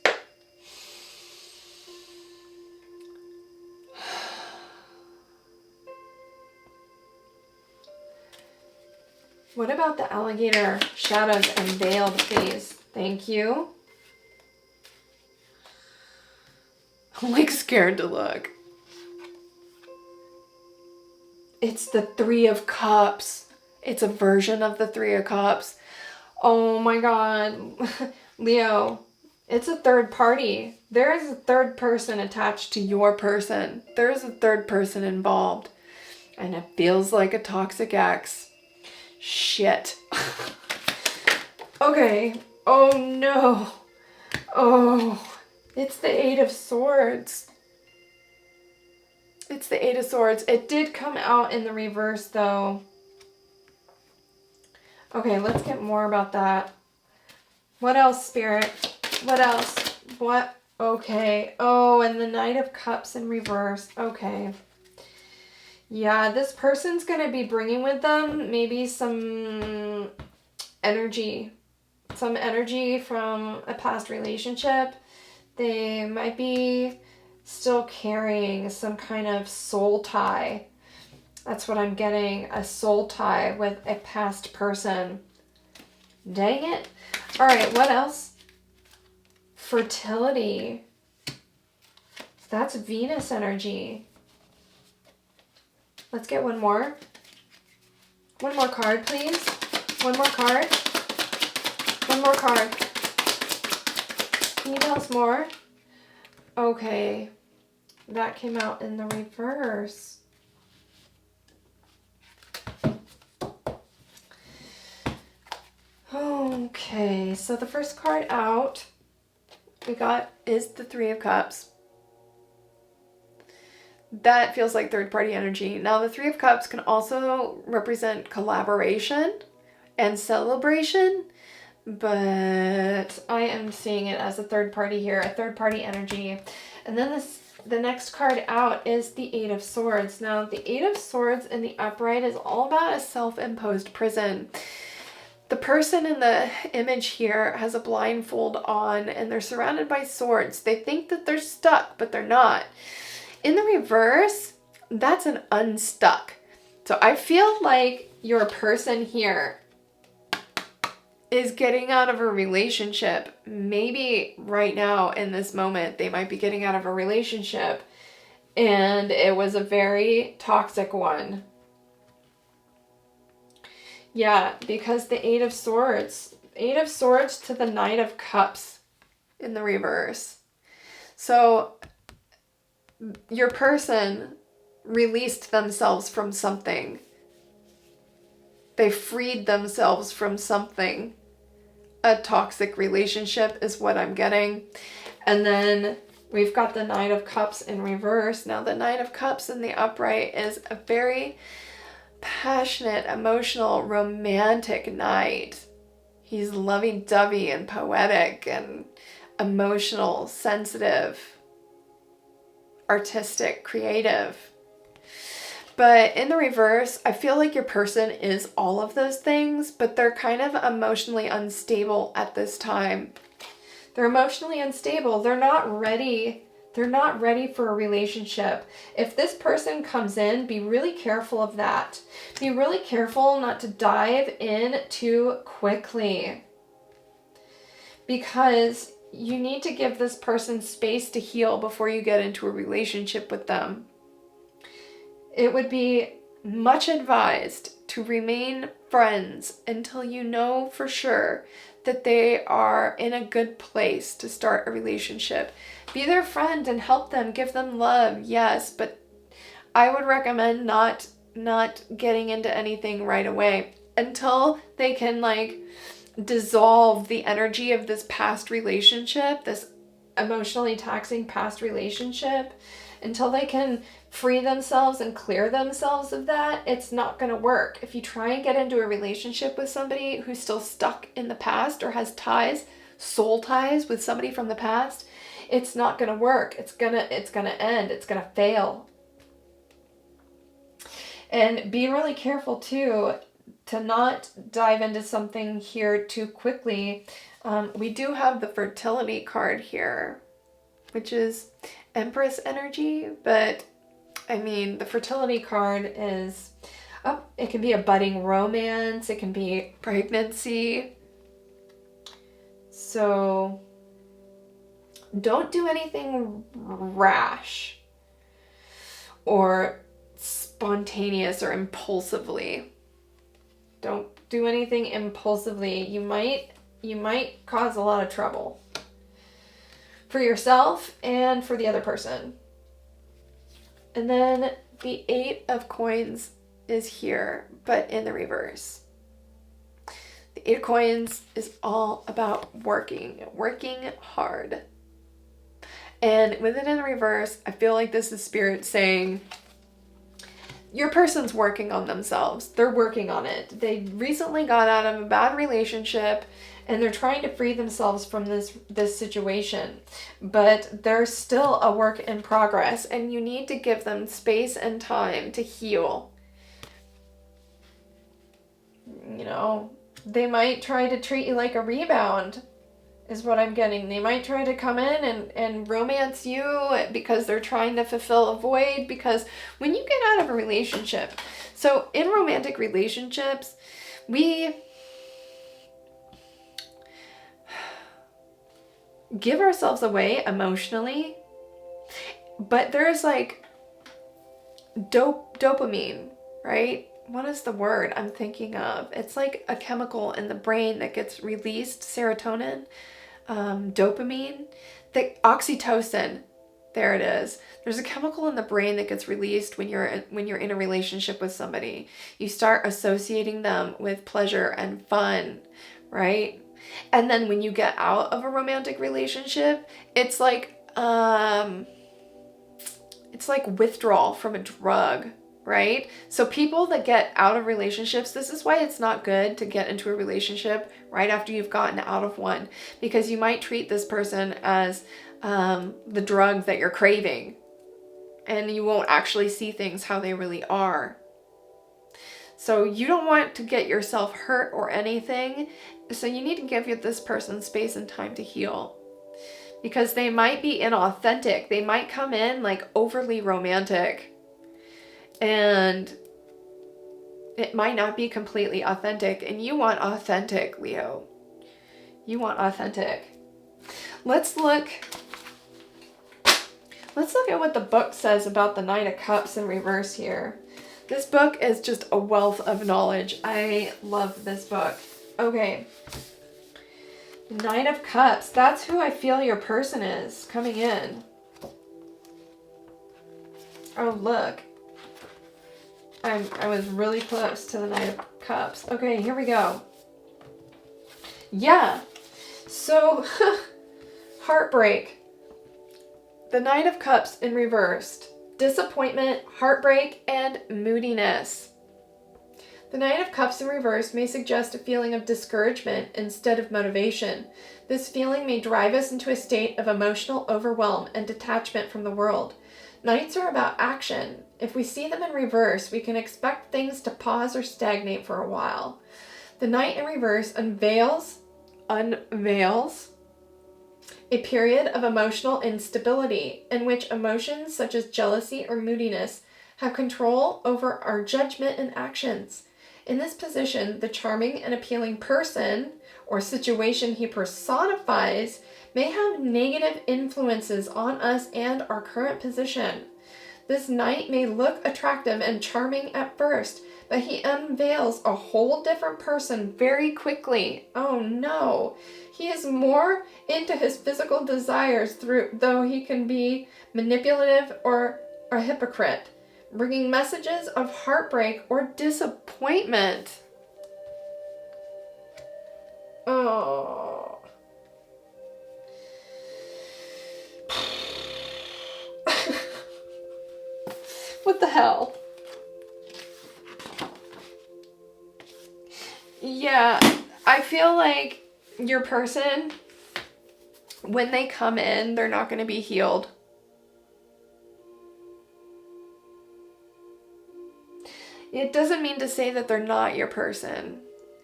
What about the alligator, shadows, and veiled, please? Thank you. I'm like scared to look. It's the Three of Cups. It's a version of the Three of Cups. Oh my God. Leo, it's a third party. There is a third person attached to your person. There is a third person involved. And it feels like a toxic ex. Shit. Okay. Oh no. Oh, it's the Eight of Swords. It's the Eight of Swords. It did come out in the reverse though. Okay, let's get more about that. What else, Spirit? What else? What? Okay. Oh, and the Knight of Cups in reverse. Okay. Yeah, this person's going to be bringing with them maybe some energy. Some energy from a past relationship. They might be still carrying some kind of soul tie. That's what I'm getting. A soul tie with a past person. Dang it. All right, what else? Fertility. That's Venus energy. Let's get one more. One more card, please. One more card. One more card. Can you tell us more? Okay. That came out in the reverse. Okay, so the first card out we got is the Three of Cups. That feels like third-party energy. Now, the Three of Cups can also represent collaboration and celebration, but I am seeing it as a third party here, a third-party energy. And then the next card out is the Eight of Swords. Now, the Eight of Swords in the upright is all about a self-imposed prison. The person in the image here has a blindfold on and they're surrounded by swords. They think that they're stuck, but they're not. In the reverse, that's an unstuck. So I feel like your person here is getting out of a relationship. Maybe right now in this moment, they might be getting out of a relationship and it was a very toxic one. Yeah, because the Eight of Swords to the Knight of Cups in the reverse. So your person released themselves from something. They freed themselves from something. A toxic relationship is what I'm getting. And then we've got the Knight of Cups in reverse. Now the Knight of Cups in the upright is a very passionate, emotional, romantic knight. He's lovey-dovey and poetic and emotional, sensitive, artistic, creative. But in the reverse, I feel like your person is all of those things, but they're kind of emotionally unstable at this time. They're emotionally unstable. They're not ready. They're not ready for a relationship. If this person comes in, be really careful of that. Be really careful not to dive in too quickly, because you need to give this person space to heal before you get into a relationship with them. It would be much advised to remain friends until you know for sure that they are in a good place to start a relationship. Be their friend and help them, give them love, yes, but I would recommend not getting into anything right away until they can dissolve the energy of this past relationship, this emotionally taxing past relationship. Until they can free themselves and clear themselves of that, it's not going to work. If you try and get into a relationship with somebody who's still stuck in the past or has ties, soul ties with somebody from the past, it's not going to work. It's going to end. It's going to fail. And be really careful too to not dive into something here too quickly. We do have the fertility card here, which is Empress energy, but I mean, the fertility card is, it can be a budding romance, it can be pregnancy. So don't do anything rash or spontaneous or impulsively. Don't do anything impulsively. You might cause a lot of trouble for yourself and for the other person. And then the 8 of coins is here, but in the reverse. The 8 of coins is all about working hard. And with it in the reverse, I feel like this is spirit saying, your person's working on themselves. They're working on it. They recently got out of a bad relationship and they're trying to free themselves from this situation. But they're still a work in progress, and you need to give them space and time to heal. You know, they might try to treat you like a rebound, is what I'm getting. They might try to come in and romance you because they're trying to fulfill a void. Because when you get out of a relationship, so in romantic relationships, we give ourselves away emotionally, but there's like dopamine, right? What is the word I'm thinking of? It's like a chemical in the brain that gets released, serotonin, dopamine, the oxytocin. There it is. There's a chemical in the brain that gets released when you're in a relationship with somebody. You start associating them with pleasure and fun, right? And then when you get out of a romantic relationship, it's like withdrawal from a drug, right? So people that get out of relationships, this is why it's not good to get into a relationship right after you've gotten out of one, because you might treat this person as the drug that you're craving, and you won't actually see things how they really are. So you don't want to get yourself hurt or anything. So you need to give this person space and time to heal, because they might be inauthentic. They might come in like overly romantic, and it might not be completely authentic. And you want authentic, Leo. You want authentic. Let's look at what the book says about the Knight of Cups in reverse here. This book is just a wealth of knowledge. I love this book. Okay. Knight of Cups. That's who I feel your person is coming in. Oh, look. I was really close to the Knight of Cups. Okay, here we go. Yeah. So, heartbreak. The Knight of Cups in reversed. Disappointment, heartbreak, and moodiness. The Knight of Cups in reverse may suggest a feeling of discouragement instead of motivation. This feeling may drive us into a state of emotional overwhelm and detachment from the world. Knights are about action. If we see them in reverse, we can expect things to pause or stagnate for a while. The Knight in reverse unveils a period of emotional instability in which emotions such as jealousy or moodiness have control over our judgment and actions. In this position, the charming and appealing person or situation he personifies may have negative influences on us and our current position. This knight may look attractive and charming at first, but he unveils a whole different person very quickly. Oh no! He is more into his physical desires though he can be manipulative or a hypocrite, bringing messages of heartbreak or disappointment. Oh. What the hell? Yeah, I feel like your person, when they come in, they're not going to be healed. It doesn't mean to say that they're not your person.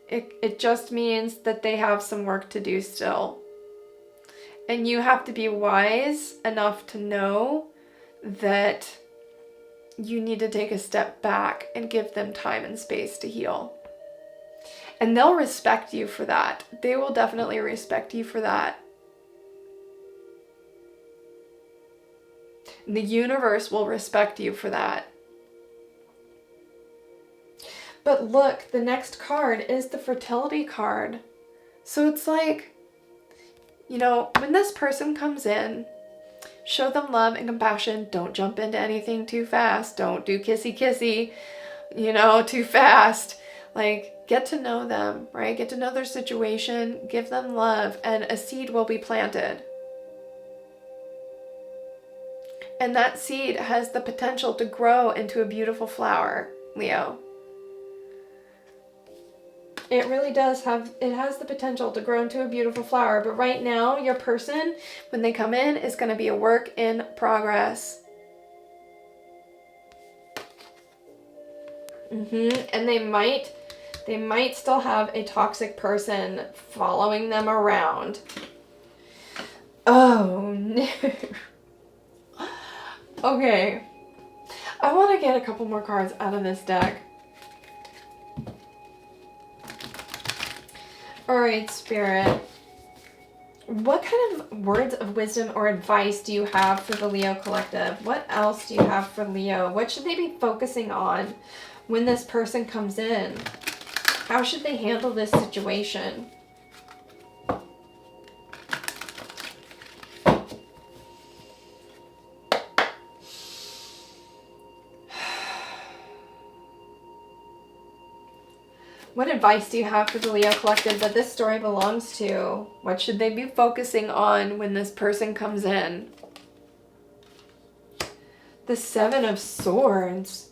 It just means that they have some work to do still. And you have to be wise enough to know that you need to take a step back and give them time and space to heal. And they'll respect you for that. They will definitely respect you for that. The universe will respect you for that. But look, the next card is the fertility card. So it's like, you know, when this person comes in, Show them love and compassion. Don't jump into anything too fast. Don't do kissy kissy, too fast. Like, get to know them, right? Get to know their situation, give them love, and a seed will be planted. And that seed has the potential to grow into a beautiful flower, Leo. It really does it has the potential to grow into a beautiful flower. But right now, your person, when they come in, is going to be a work in progress. And they might still have a toxic person following them around. Oh, no. Okay. I want to get a couple more cards out of this deck. Alright, Spirit. What kind of words of wisdom or advice do you have for the Leo Collective? What else do you have for Leo? What should they be focusing on when this person comes in? How should they handle this situation? What advice do you have for the Leo Collective that this story belongs to? What should they be focusing on when this person comes in? The Seven of Swords.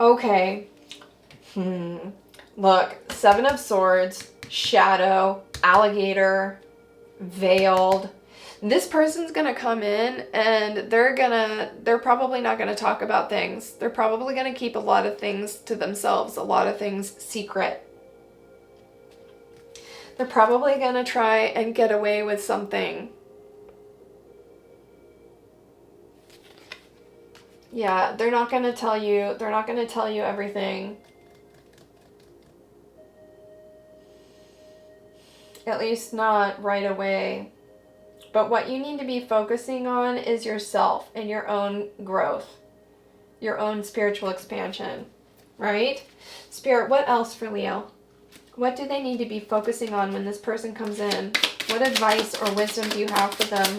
Okay. Look, Seven of Swords, shadow, alligator, veiled. This person's gonna come in and they're probably not gonna talk about things. They're probably gonna keep a lot of things to themselves, a lot of things secret. They're probably going to try and get away with something. Yeah, they're not going to tell you everything. At least not right away. But what you need to be focusing on is yourself and your own growth. Your own spiritual expansion. Right? Spirit, what else for Leo? What do they need to be focusing on when this person comes in? What advice or wisdom do you have for them?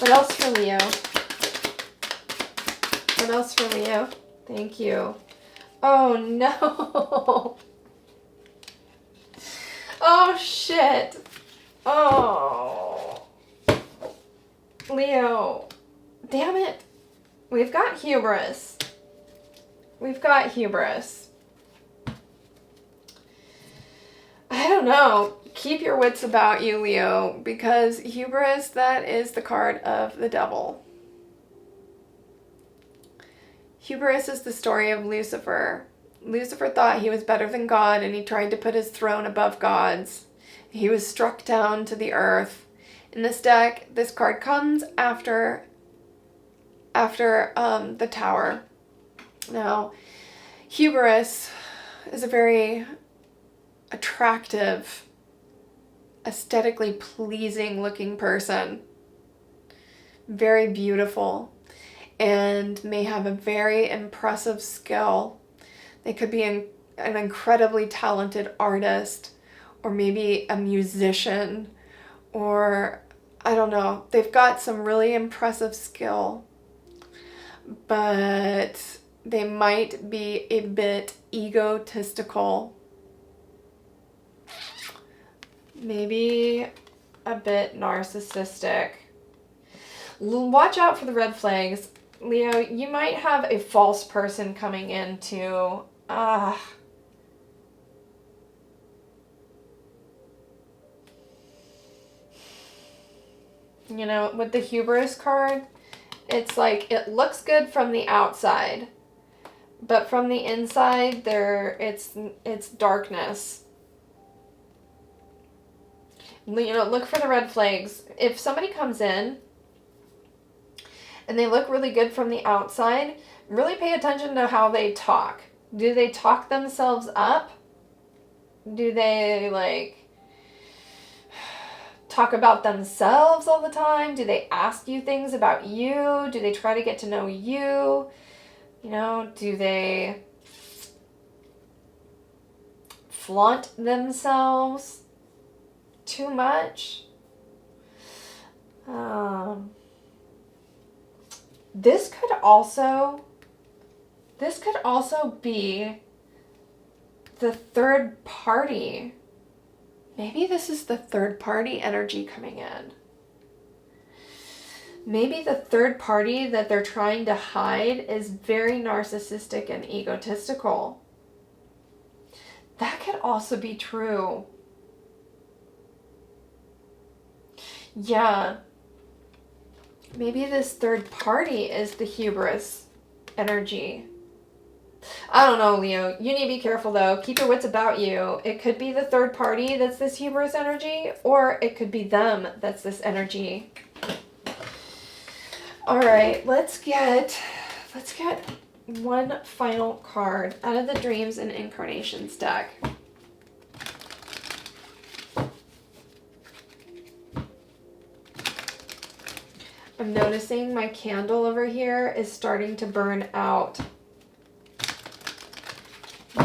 What else for Leo? What else for Leo? Thank you. Oh no. Oh shit. Oh. Leo. Damn it. We've got hubris. We've got hubris. I don't know. Keep your wits about you, Leo, because hubris, that is the card of the devil. Hubris is the story of Lucifer. Lucifer thought he was better than God, and he tried to put his throne above God's. He was struck down to the earth. In this deck, this card comes after the Tower. Now, hubris is a very attractive, aesthetically pleasing looking person. Very beautiful and may have a very impressive skill. They could be an incredibly talented artist or maybe a musician or I don't know. They've got some really impressive skill, but they might be a bit egotistical. Maybe a bit narcissistic. Watch out for the red flags. Leo, you might have a false person coming into... with the hubris card, it's like it looks good from the outside, but from the inside, it's darkness. Look for the red flags. If somebody comes in and they look really good from the outside, really pay attention to how they talk. Do they talk themselves up? Do they, talk about themselves all the time? Do they ask you things about you? Do they try to get to know you? Do they flaunt themselves too much? Um, this could also be the third party. Maybe this is the third party energy coming in. Maybe the third party that they're trying to hide is very narcissistic and egotistical. That could also be true. Yeah. Maybe this third party is the hubris energy. I don't know, Leo. You need to be careful, though. Keep your wits about you. It could be the third party that's this hubris energy, or it could be them that's this energy. All right, let's get one final card out of the Dreams and Incarnations deck. I'm noticing my candle over here is starting to burn out.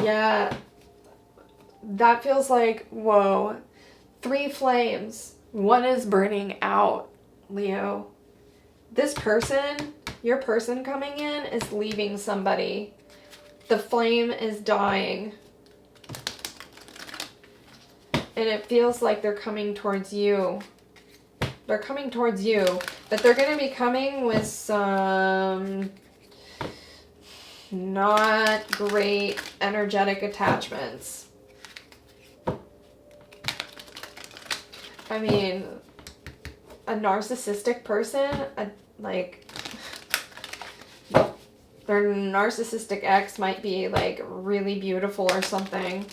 Yeah, that feels like, whoa, 3 flames. One is burning out, Leo. This person, your person coming in, is leaving somebody. The flame is dying. And it feels like they're coming towards you. They're coming towards you. But they're going to be coming with some not great energetic attachments. I mean, a narcissistic person, their narcissistic ex might be like really beautiful or something.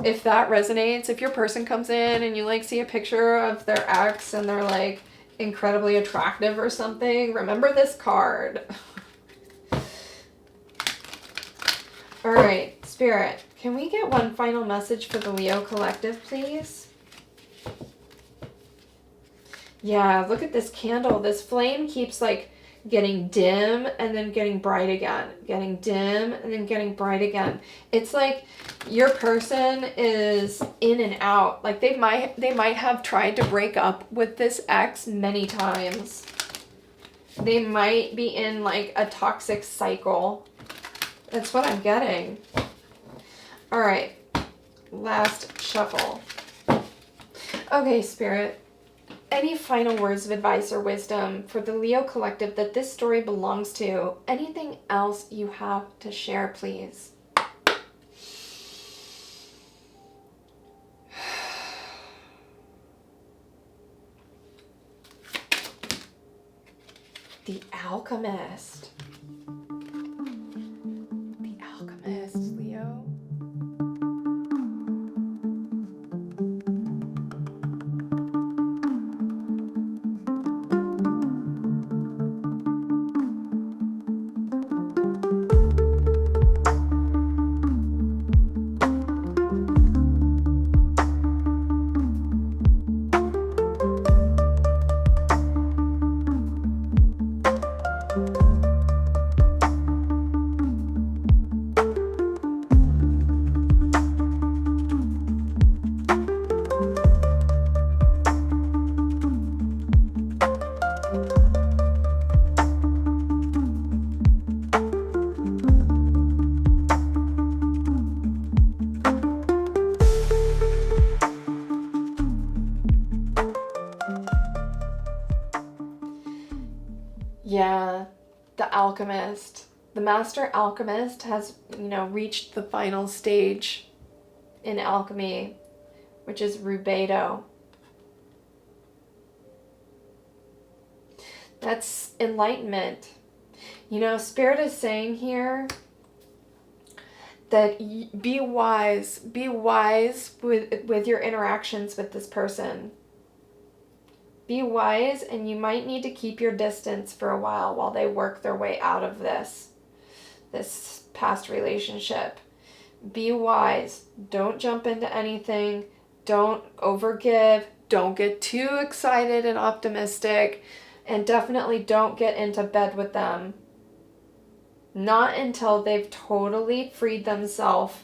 If that resonates, if your person comes in and you like see a picture of their ex and they're like incredibly attractive or something, remember this card. All right, Spirit, can we get one final message for the Leo collective, please? Yeah, look at this candle. This flame keeps like getting dim and then getting bright again. Getting dim and then getting bright again. It's like your person is in and out. Like they might have tried to break up with this ex many times. They might be in like a toxic cycle. That's what I'm getting. All right, last shuffle. Okay, Spirit. Any final words of advice or wisdom for the Leo collective that this story belongs to? Anything else you have to share, please? The Alchemist. The Alchemist, Leo. Yeah, the alchemist. The master alchemist has, reached the final stage in alchemy, which is rubedo. That's enlightenment. Spirit is saying here that be wise with your interactions with this person. Be wise, and you might need to keep your distance for a while they work their way out of this past relationship. Be wise. Don't jump into anything. Don't overgive. Don't get too excited and optimistic. And definitely don't get into bed with them. Not until they've totally freed themselves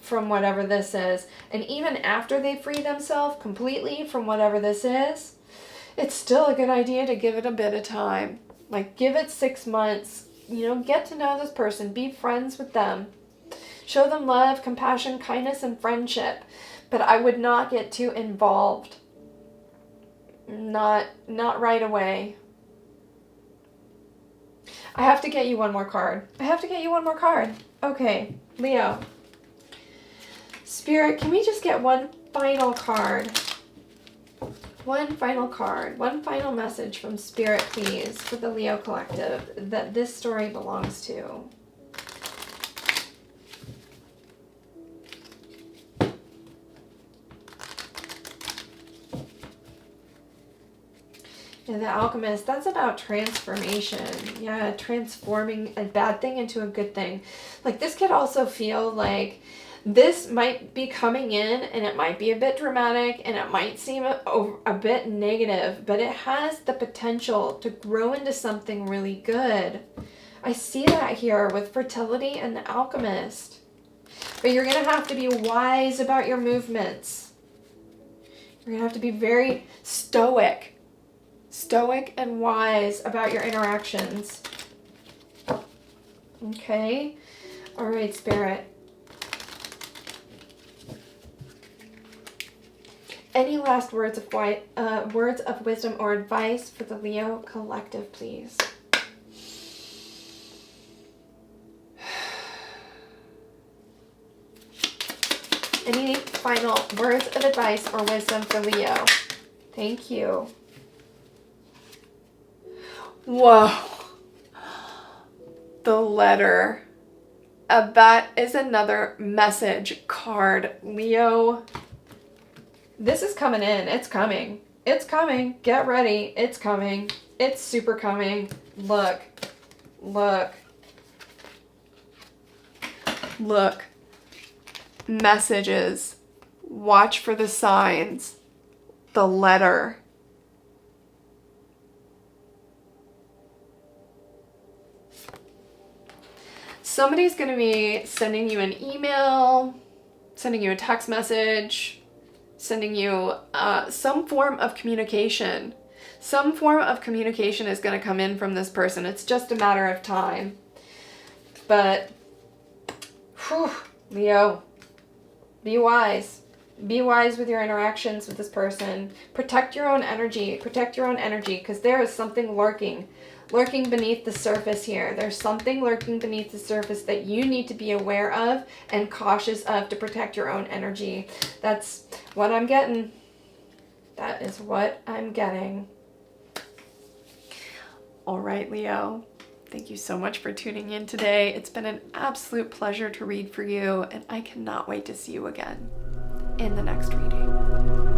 from whatever this is. And even after they free themselves completely from whatever this is, it's still a good idea to give it a bit of time. Like, give it 6 months. You know, get to know this person. Be friends with them. Show them love, compassion, kindness, and friendship. But I would not get too involved. Not right away. I have to get you one more card. Okay, Leo. Spirit, can we just get one final card? One final card. One final message from Spirit, please, for the Leo Collective that this story belongs to. And the Alchemist, that's about transformation. Yeah, transforming a bad thing into a good thing. Like, this could also feel like this might be coming in and it might be a bit dramatic and it might seem a bit negative, but it has the potential to grow into something really good. I see that here with fertility and the Alchemist. But you're going to have to be wise about your movements. You're going to have to be very stoic and wise about your interactions. Okay? All right, Spirit. Any last words of wisdom or advice for the Leo Collective, please? Any final words of advice or wisdom for Leo? Thank you. Whoa. The letter. That is another message card, Leo. This is coming in. It's coming. It's coming. Get ready. It's coming. It's super coming. Look. Look. Look. Messages. Watch for the signs. The letter. Somebody's going to be sending you an email, sending you a text message, sending you some form of communication. Some form of communication is going to come in from this person. It's just a matter of time. But, whew, Leo, be wise. Be wise with your interactions with this person. Protect your own energy. Protect your own energy, because there is something lurking beneath the surface here. There's something lurking beneath the surface that you need to be aware of and cautious of to protect your own energy. That's what I'm getting. That is what I'm getting. All right, Leo. Thank you so much for tuning in today. It's been an absolute pleasure to read for you, and I cannot wait to see you again in the next reading.